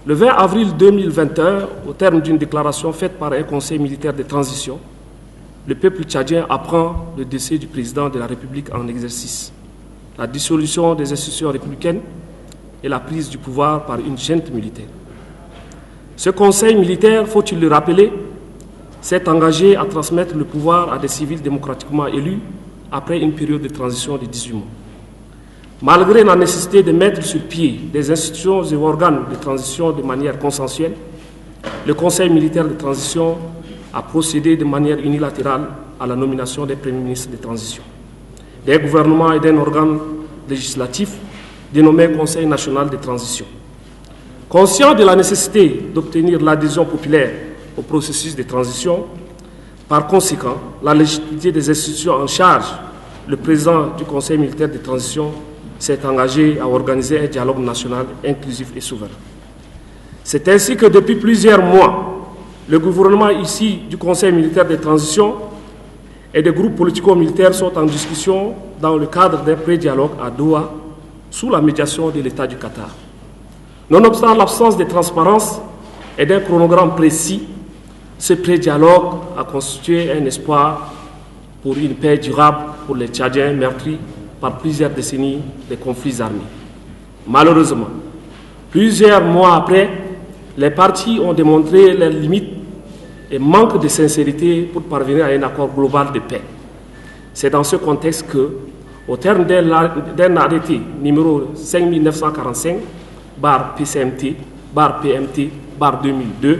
Le 20 avril 2021, au terme d'une déclaration faite par un conseil militaire de transition, le peuple tchadien apprend le décès du président de la République en exercice, la dissolution des institutions républicaines et la prise du pouvoir par une junte militaire. Ce conseil militaire, faut-il le rappeler, s'est engagé à transmettre le pouvoir à des civils démocratiquement élus après une période de transition de 18 mois. Malgré la nécessité de mettre sur pied des institutions et organes de transition de manière consensuelle, le Conseil militaire de transition a procédé de manière unilatérale à la nomination des premiers ministres de transition, d'un gouvernement et d'un organe législatif dénommé Conseil national de transition. Conscient de la nécessité d'obtenir l'adhésion populaire au processus de transition, par conséquent, la légitimité des institutions en charge, le président du Conseil militaire de transition s'est engagé à organiser un dialogue national inclusif et souverain. C'est ainsi que depuis plusieurs mois, le gouvernement ici du Conseil militaire de transition et des groupes politico-militaires sont en discussion dans le cadre d'un pré-dialogue à Doha sous la médiation de l'État du Qatar. Nonobstant l'absence de transparence et d'un chronogramme précis, ce pré-dialogue a constitué un espoir pour une paix durable pour les Tchadiens meurtris par plusieurs décennies de conflits armés. Malheureusement, plusieurs mois après, les partis ont démontré leurs limites et manquent de sincérité pour parvenir à un accord global de paix. C'est dans ce contexte que, au terme d'un arrêté numéro 5945/PCMT/PMT/2002,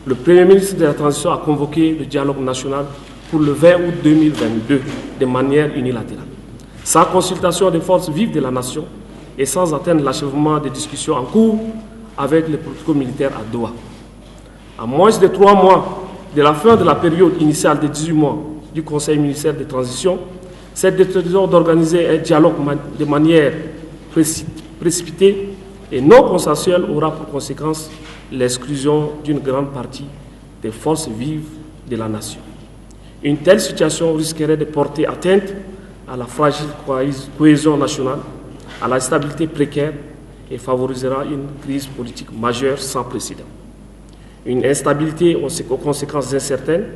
le Premier ministre de la Transition a convoqué le dialogue national pour le 20 août 2022 de manière unilatérale, sans consultation des forces vives de la nation et sans atteindre l'achèvement des discussions en cours avec les politico-militaires à Doha. À moins de 3 mois de la fin de la période initiale de 18 mois du Conseil militaire de transition, cette décision d'organiser un dialogue de manière précipitée et non consensuelle aura pour conséquence l'exclusion d'une grande partie des forces vives de la nation. Une telle situation risquerait de porter atteinte à la fragile cohésion nationale, à la stabilité précaire et favorisera une crise politique majeure sans précédent. Une instabilité aux conséquences incertaines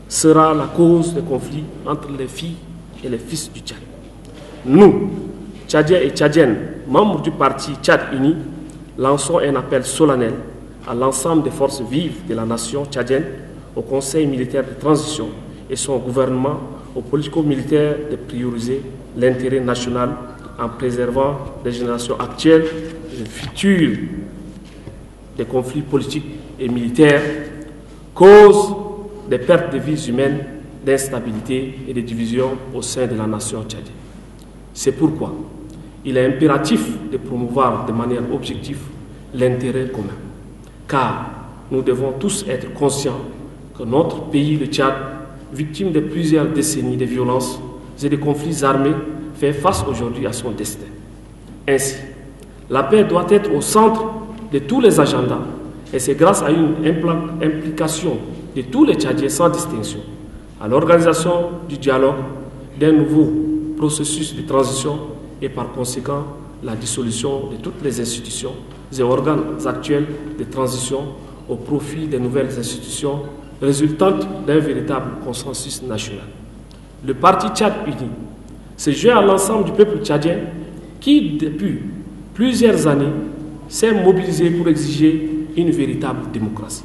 sera la cause des conflits entre les filles et les fils du Tchad. Nous, Tchadiens et Tchadiennes, membres du parti Tchad Uni, lançons un appel solennel à l'ensemble des forces vives de la nation tchadienne, au Conseil militaire de transition et son gouvernement, aux politico-militaires de prioriser l'intérêt national en préservant les générations actuelles et futures des conflits politiques et militaires, cause des pertes de vies humaines, d'instabilité et de division au sein de la nation tchadienne. C'est pourquoi il est impératif de promouvoir de manière objective l'intérêt commun, car nous devons tous être conscients que notre pays, le Tchad, victime de plusieurs décennies de violences et de conflits armés, fait face aujourd'hui à son destin. Ainsi, la paix doit être au centre de tous les agendas et c'est grâce à une implication de tous les Tchadiens sans distinction à l'organisation du dialogue, d'un nouveau processus de transition et par conséquent la dissolution de toutes les institutions et organes actuels de transition au profit des nouvelles institutions résultantes d'un véritable consensus national. Le parti Tchad Uni se joint à l'ensemble du peuple tchadien qui, depuis plusieurs années, s'est mobilisé pour exiger une véritable démocratie.